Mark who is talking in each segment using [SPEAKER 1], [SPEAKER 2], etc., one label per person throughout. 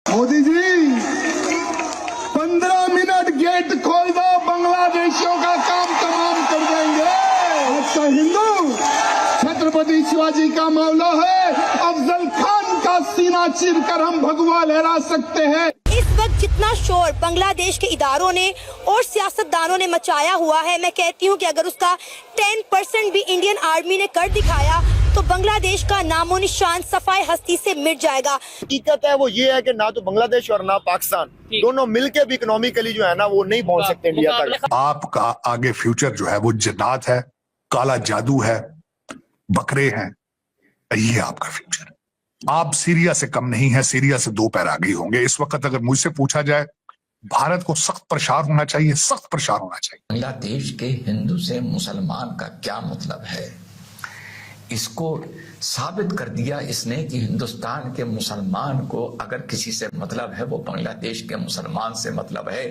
[SPEAKER 1] Modi ji 15 minute gate खोल दो, बांग्लादेशियों का काम तमाम कर देंगे। अच्छा हिंदू छत्रपति शिवाजी का मौला है, अफजल खान का सीना चीर कर हम भगवा लहरा सकते हैं।
[SPEAKER 2] इस वक्त जितना शोर बांग्लादेश के इदारों ने और सियासतदानों ने मचाया हुआ है, मैं कहती हूँ कि अगर उसका 10% भी इंडियन आर्मी ने कर दिखाया तो बांग्लादेश का नामो निशान सफाई हस्ती से मिट जाएगा।
[SPEAKER 3] हकीकत है वो ये है कि ना तो बांग्लादेश और ना पाकिस्तान दोनों मिलके भी इकोनॉमिकली जो है ना वो नहीं पहुंच सकते इंडिया तक।
[SPEAKER 4] आपका आगे फ्यूचर जो है वो जन्नत है, काला जादू है, बकरे हैं, ये आपका फ्यूचर। आप सीरिया से कम नहीं है, सीरिया से 2 पैर आगे होंगे। इस वक्त अगर मुझसे पूछा जाए, भारत को सख्त प्रचार होना चाहिए, सख्त प्रचार होना चाहिए।
[SPEAKER 5] बांग्लादेश के हिंदू से मुसलमान का क्या मतलब है, इसको साबित कर दिया इसने कि हिंदुस्तान के मुसलमान को अगर किसी से मतलब है वो बांग्लादेश के मुसलमान से मतलब है,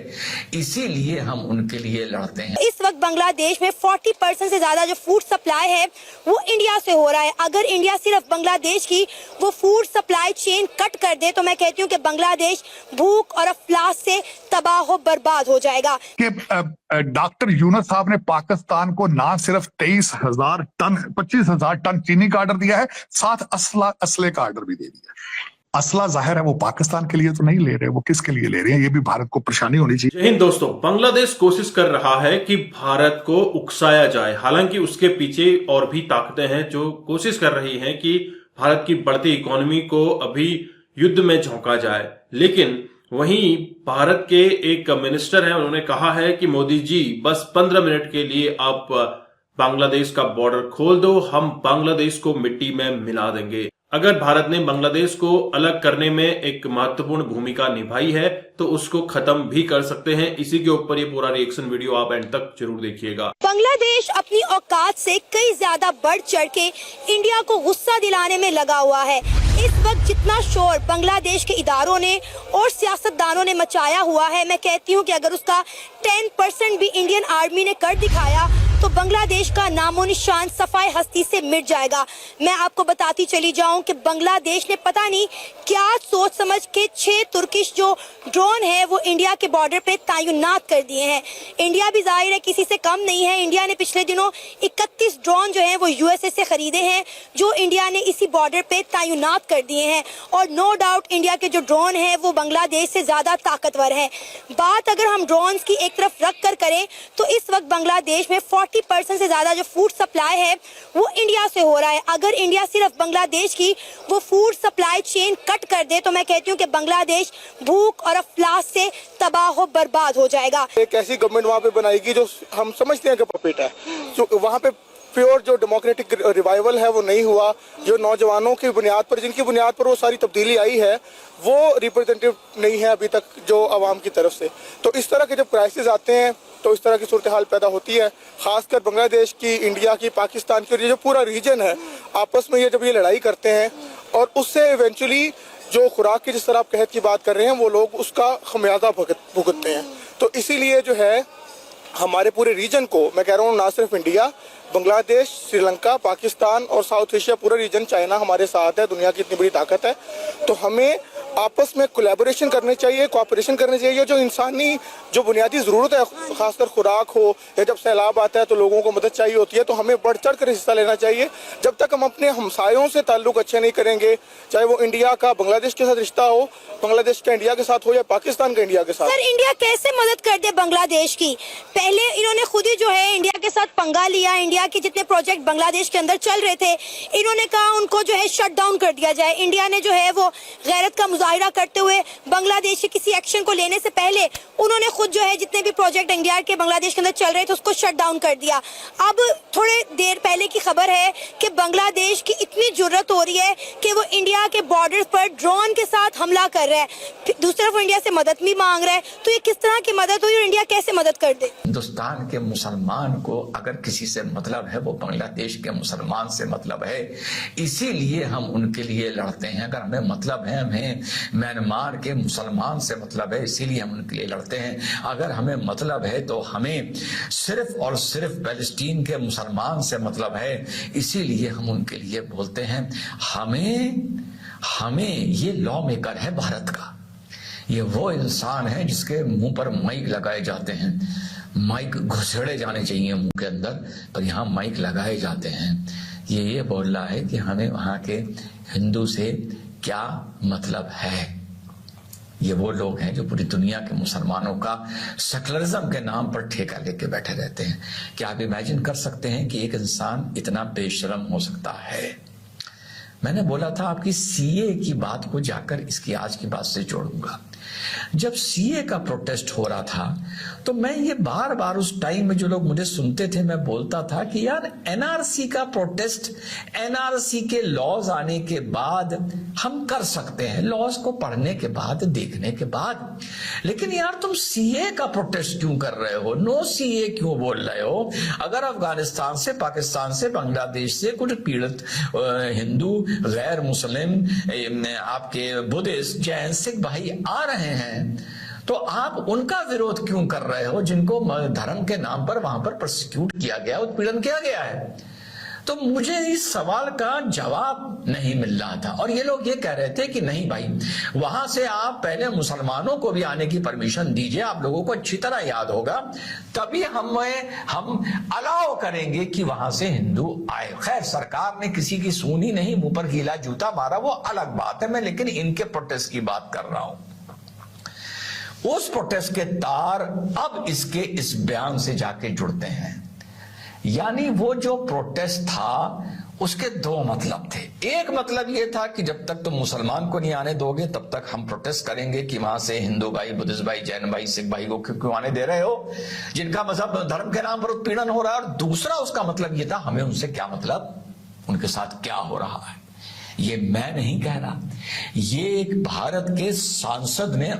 [SPEAKER 5] इसीलिए हम उनके लिए लड़ते हैं।
[SPEAKER 2] इस वक्त बांग्लादेश में 40% से ज्यादा जो फूड सप्लाई है वो इंडिया से हो रहा है। अगर इंडिया सिर्फ बांग्लादेश की वो फूड सप्लाई चेन कट कर दे तो मैं कहती हूँ कि बांग्लादेश भूख और अफलास से तबाह बर्बाद हो जाएगा।
[SPEAKER 4] कि डॉक्टर यूनुस साहब ने पाकिस्तान को ना सिर्फ 23,000 टन 25,000 टन चीनी का ऑर्डर दिया है, साथ असले का ऑर्डर भी दे दिया। असला जाहिर है वो पाकिस्तान के लिए तो नहीं ले रहे, वो किसके लिए ले रहे हैं, ये भी भारत को परेशानी होनी चाहिए।
[SPEAKER 6] जय हिंद दोस्तों, बांग्लादेश कोशिश कर रहा है कि भारत को उकसाया जाए। हालांकि उसके पीछे और भी ताकतें हैं जो कोशिश कर रही हैं कि भारत की बढ़ती इकोनॉमी को अभी युद्ध में झोंका जाए। लेकिन वहीं भारत के एक मिनिस्टर हैं, उन्होंने कहा है कि मोदी जी बस 15 मिनट के लिए आप बांग्लादेश का बॉर्डर खोल दो, हम बांग्लादेश को मिट्टी में मिला देंगे। अगर भारत ने बांग्लादेश को अलग करने में एक महत्वपूर्ण भूमिका निभाई है तो उसको खत्म भी कर सकते हैं। इसी के ऊपर ये पूरा रिएक्शन वीडियो आप एंड तक जरूर देखिएगा।
[SPEAKER 2] बांग्लादेश अपनी औकात से कई ज्यादा बढ़ चढ़ के इंडिया को गुस्सा दिलाने में लगा हुआ है। इस वक्त जितना शोर बांग्लादेश के इदारों ने और सियासतदानों ने मचाया हुआ है, मैं कहती हूँ कि अगर उसका 10% भी इंडियन आर्मी ने कर दिखाया तो बांग्लादेश का नामो निशान सफाई हस्ती से मिट जाएगा। मैं आपको बताती चली जाऊं कि बांग्लादेश ने पता नहीं क्या सोच समझ के 6 तुर्किश जो ड्रोन है वो इंडिया के बॉर्डर पे तैनात कर दिए हैं। इंडिया भी जाहिर है किसी से कम नहीं है। इंडिया ने पिछले दिनों 31 ड्रोन जो है वो यूएसए से खरीदे हैं, जो इंडिया ने इसी बॉर्डर पे तैनात कर दिए हैं। और नो डाउट इंडिया के जो ड्रोन है वो बांग्लादेश से ज्यादा ताकतवर है। बात अगर हम ड्रोन की एक तरफ रख कर करें तो इस वक्त बांग्लादेश में 40% से ज्यादा जो फूड सप्लाई है वो इंडिया से हो रहा है। अगर इंडिया सिर्फ बांग्लादेश की वो फूड सप्लाई चेन कट कर दे तो मैं कहती हूँ कि बांग्लादेश भूख और अफलास से तबाह बर्बाद हो जाएगा।
[SPEAKER 7] एक ऐसी गवर्नमेंट वहाँ पे बनाएगी जो हम समझते हैं कि पपेट है, जो वहाँ पे प्योर जो डेमोक्रेटिक रिवाइवल है वो नहीं हुआ। जो नौजवानों की बुनियाद पर, जिनकी बुनियाद पर वो सारी तब्दीली आई है, वो रिप्रेजेंटेटिव नहीं है अभी तक जो आवाम की तरफ से। तो इस तरह के जब क्राइसिस आते हैं तो इस तरह की सूरत हाल पैदा होती है। खासकर बांग्लादेश की, इंडिया की, पाकिस्तान की और ये जो पूरा रीजन है आपस में ये जब ये लड़ाई करते हैं और उससे इवेंचुअली जो खुराक की, जिस तरह आप कहत की बात कर रहे हैं, वो लोग उसका खमियाजा भुगतते हैं। तो इसीलिए जो है हमारे पूरे रीजन को, मैं कह रहा हूँ ना सिर्फ इंडिया, बांग्लादेश, श्रीलंका, पाकिस्तान और साउथ एशिया, पूरा रीजन, चाइना हमारे साथ है। दुनिया की इतनी बड़ी ताकत है तो हमें आपस में कोलैबोरेशन करनी चाहिए, कोऑपरेशन करनी चाहिए। जो इंसानी जो बुनियादी ज़रूरत है, खासकर खुराक हो या जब सैलाब आता है तो लोगों को मदद चाहिए होती है, तो हमें बढ़ चढ़ कर हिस्सा लेना चाहिए। जब तक हम अपने हमसायों से ताल्लुक अच्छे नहीं करेंगे, चाहे वो इंडिया का बांग्लादेश के साथ रिश्ता हो, बांग्लादेश का इंडिया के साथ हो या पाकिस्तान का इंडिया के साथ।
[SPEAKER 2] सर, इंडिया कैसे मदद कर दे बांग्लादेश की? पहले इन्होंने खुद ही जो है इंडिया के साथ पंगा लिया। इंडिया के जितने प्रोजेक्ट बांग्लादेश के अंदर चल रहे थे, इन्होंने कहा उनको जो है शट डाउन कर दिया जाए। इंडिया ने जो है वो गैरत का मुजाहिरा करते हुए बांग्लादेश के किसी एक्शन को लेने से पहले उन्होंने खुद जो है जितने भी प्रोजेक्ट इंडिया के बांग्लादेश के अंदर चल रहे थे उसको शट डाउन कर दिया। अब थोड़े देर पहले की खबर है कि बांग्लादेश की इतनी जुर्रत हो रही है कि वो इंडिया के बॉर्डर पर ड्रोन के साथ हमला कर रहा है, दूसरी तरफ इंडिया से मदद भी मांग रहा है। तो ये किस तरह की मदद हुई और इंडिया कैसे मदद कर दे?
[SPEAKER 5] हिंदुस्तान के मुसलमान को अगर किसी से मतलब है वो बांग्लादेश के मुसलमान से मतलब है, इसीलिए हम उनके लिए लड़ते हैं। अगर हमें मतलब है, हमें म्यांमार के मुसलमान से मतलब है, इसीलिए हम उनके लिए लड़ते हैं। अगर हमें मतलब है तो हमें सिर्फ और सिर्फ पैलेस्टीन के मुसलमान से मतलब है, इसीलिए हम उनके लिए बोलते हैं। हमें ये लॉ मेकर है भारत का, ये वो इंसान है जिसके मुंह पर माइक लगाए जाते हैं, माइक घुसेड़े जाने चाहिए मुंह के अंदर, पर यहाँ माइक लगाए जाते हैं। ये बोल रहा है कि हमें वहां के हिंदू से क्या मतलब है। ये वो लोग हैं जो पूरी दुनिया के मुसलमानों का सेकुलरिज्म के नाम पर ठेका लेके बैठे रहते हैं। क्या आप इमेजिन कर सकते हैं कि एक इंसान इतना बेशरम हो सकता है? मैंने बोला था आपकी सीए की बात को जाकर इसकी आज की बात से जोड़ूंगा। जब सीए का प्रोटेस्ट हो रहा था तो मैं ये बार बार उस टाइम में जो लोग मुझे सुनते थे, मैं बोलता था कि यार एनआरसी का प्रोटेस्ट एनआरसी के लॉज आने के बाद हम कर सकते हैं, लॉज को पढ़ने के बाद, देखने के बाद। लेकिन यार तुम सीए का प्रोटेस्ट क्यों कर रहे हो? नो सीए क्यों बोल रहे हो? अगर अफगानिस्तान से, पाकिस्तान से, बांग्लादेश से कुछ पीड़ित हिंदू, गैर मुस्लिम, आपके बुद्धिस्ट, जैन, सिख भाई आ रहे हैं तो आप उनका विरोध क्यों कर रहे हो, जिनको धर्म के नाम पर वहां पर प्रोसिक्यूट किया गया, उत्पीड़न किया गया है? तो मुझे इस सवाल का जवाब नहीं मिल रहा था। और ये लोग ये कह रहे थे कि नहीं भाई, वहां से आप पहले मुसलमानों को भी आने की परमिशन दीजिए, आप लोगों को अच्छी तरह याद होगा, तभी हम अलाउ करेंगे कि वहां से हिंदू आए। खैर, सरकार ने किसी की सुनी नहीं, मुंह पर गीला जूता मारा, वो अलग बात है। मैं लेकिन इनके प्रोटेस्ट की बात कर रहा हूं। उस प्रोटेस्ट के तार अब इसके इस बयान से जाके जुड़ते हैं। यानी वो जो प्रोटेस्ट था उसके दो मतलब थे। एक मतलब ये था कि जब तक तुम मुसलमान को नहीं आने दोगे तब तक हम प्रोटेस्ट करेंगे कि वहां से हिंदू भाई, बुद्धिस्ट भाई, जैन भाई, सिख भाई को क्यों आने दे रहे हो, जिनका मजहब धर्म के नाम पर उत्पीड़न हो रहा है। और दूसरा उसका मतलब ये था, हमें उनसे क्या मतलब, उनके साथ क्या हो रहा है। ये मैं नहीं कह रहा, ये एक भारत के सांसद ने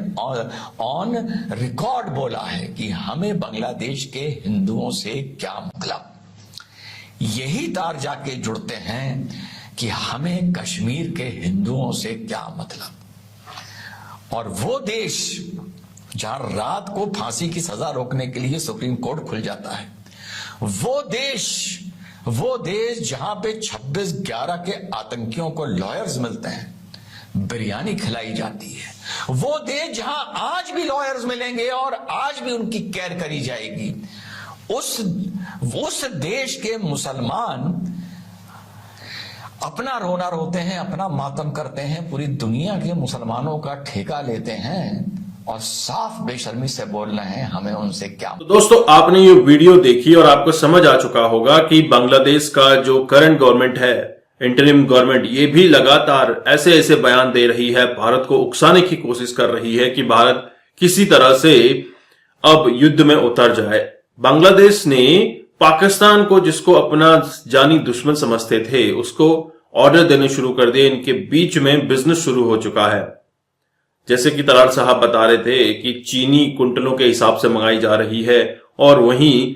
[SPEAKER 5] ऑन रिकॉर्ड बोला है कि हमें बांग्लादेश के हिंदुओं से क्या मतलब। यही तार जाके जुड़ते हैं कि हमें कश्मीर के हिंदुओं से क्या मतलब। और वो देश जहां रात को फांसी की सजा रोकने के लिए सुप्रीम कोर्ट खुल जाता है, वो देश जहां पे 26/11 के आतंकियों को लॉयर्स मिलते हैं, बिरयानी खिलाई जाती है, वो देश जहां आज भी लॉयर्स मिलेंगे और आज भी उनकी केयर करी जाएगी, उस देश के मुसलमान अपना रोना रोते हैं, अपना मातम करते हैं, पूरी दुनिया के मुसलमानों का ठेका लेते हैं और साफ बेशर्मी से बोल रहे हैं हमें उनसे क्या।
[SPEAKER 6] तो दोस्तों, आपने ये वीडियो देखी और आपको समझ आ चुका होगा कि बांग्लादेश का जो करंट गवर्नमेंट है, इंटरिम गवर्नमेंट, ये भी लगातार ऐसे ऐसे बयान दे रही है, भारत को उकसाने की कोशिश कर रही है कि भारत किसी तरह से अब युद्ध में उतर जाए। बांग्लादेश ने पाकिस्तान को, जिसको अपना जानी दुश्मन समझते थे, उसको ऑर्डर देने शुरू कर दिए। इनके बीच में बिजनेस शुरू हो चुका है। जैसे कि तलाल साहब बता रहे थे कि चीनी कुंटलों के हिसाब से मंगाई जा रही है और वहीं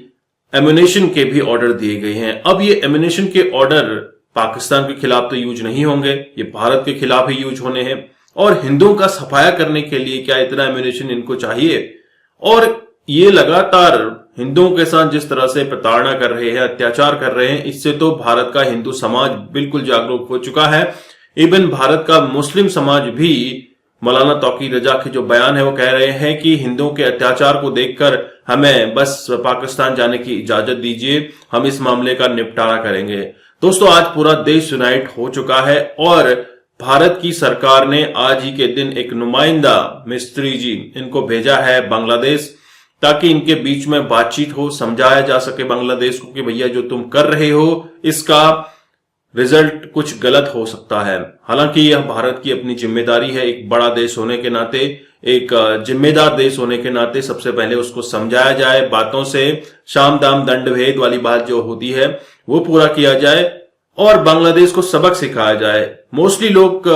[SPEAKER 6] एम्यूनेशन के भी ऑर्डर दिए गए हैं। अब ये एम्यूनेशन के ऑर्डर पाकिस्तान के खिलाफ तो यूज नहीं होंगे, ये भारत के खिलाफ ही यूज होने हैं। और हिंदुओं का सफाया करने के लिए क्या इतना एम्यूनेशन इनको चाहिए? और ये लगातार हिंदुओं के साथ जिस तरह से प्रताड़ना कर रहे हैं, अत्याचार कर रहे हैं, इससे तो भारत का हिंदू समाज बिल्कुल जागरूक हो चुका है। इवन भारत का मुस्लिम समाज भी, मौलाना तौकीर रजा के जो बयान है वो कह रहे हैं कि हिंदुओं के अत्याचार को देखकर हमें बस पाकिस्तान जाने की इजाजत दीजिए, हम इस मामले का निपटारा करेंगे। दोस्तों, आज पूरा देश यूनाइट हो चुका है और भारत की सरकार ने आज ही के दिन एक नुमाइंदा, मिस्त्री जी, इनको भेजा है बांग्लादेश, ताकि इनके बीच में बातचीत हो, समझाया जा सके बांग्लादेश को कि भैया जो तुम कर रहे हो इसका रिजल्ट कुछ गलत हो सकता है। हालांकि यह भारत की अपनी जिम्मेदारी है, एक बड़ा देश होने के नाते, एक जिम्मेदार देश होने के नाते सबसे पहले उसको समझाया जाए, बातों से शाम दाम दंड भेद वाली बात जो होती है वो पूरा किया जाए और बांग्लादेश को सबक सिखाया जाए। मोस्टली लोग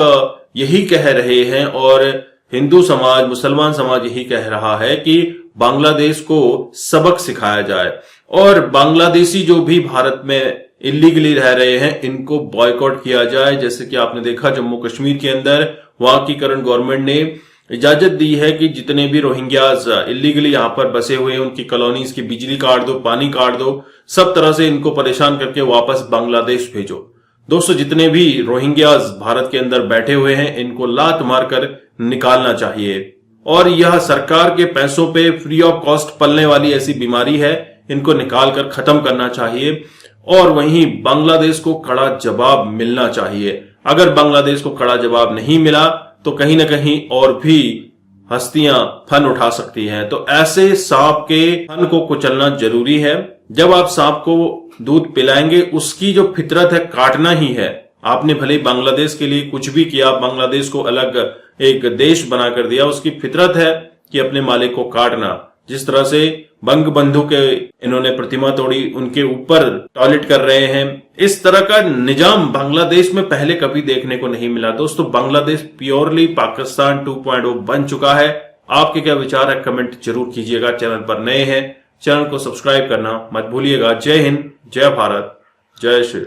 [SPEAKER 6] यही कह रहे हैं और हिंदू समाज, मुसलमान समाज यही कह रहा है कि बांग्लादेश को सबक सिखाया जाए और बांग्लादेशी जो भी भारत में इलीगली रह रहे हैं इनको बॉयकॉट किया जाए। जैसे कि आपने देखा जम्मू कश्मीर के अंदर वहां की करंट गवर्नमेंट ने इजाजत दी है कि जितने भी रोहिंग्याज इलीगली यहां पर बसे हुए हैं उनकी कॉलोनीज की बिजली काट दो, पानी काट दो, सब तरह से इनको परेशान करके वापस बांग्लादेश भेजो। दोस्तों, जितने भी रोहिंग्याज भारत के अंदर बैठे हुए हैं इनको लात मारकर निकालना चाहिए और यह सरकार के पैसों पे फ्री ऑफ कॉस्ट पलने वाली ऐसी बीमारी है, इनको निकाल कर खत्म करना चाहिए। और वहीं बांग्लादेश को कड़ा जवाब मिलना चाहिए। अगर बांग्लादेश को कड़ा जवाब नहीं मिला तो कहीं ना कहीं और भी हस्तियां फन उठा सकती हैं। तो ऐसे सांप के फन को कुचलना जरूरी है। जब आप सांप को दूध पिलाएंगे, उसकी जो फितरत है काटना ही है। आपने भले बांग्लादेश के लिए कुछ भी किया, बांग्लादेश को अलग एक देश बनाकर दिया, उसकी फितरत है कि अपने मालिक को काटना। जिस तरह से बंग बंधु के इन्होंने प्रतिमा तोड़ी, उनके ऊपर टॉयलेट कर रहे हैं, इस तरह का निजाम बांग्लादेश में पहले कभी देखने को नहीं मिला। दोस्तों, बांग्लादेश प्योरली पाकिस्तान 2.0 बन चुका है। आपके क्या विचार है, कमेंट जरूर कीजिएगा। चैनल पर नए हैं, चैनल को सब्सक्राइब करना मत भूलिएगा। जय हिंद, जय भारत, जय श्री राम।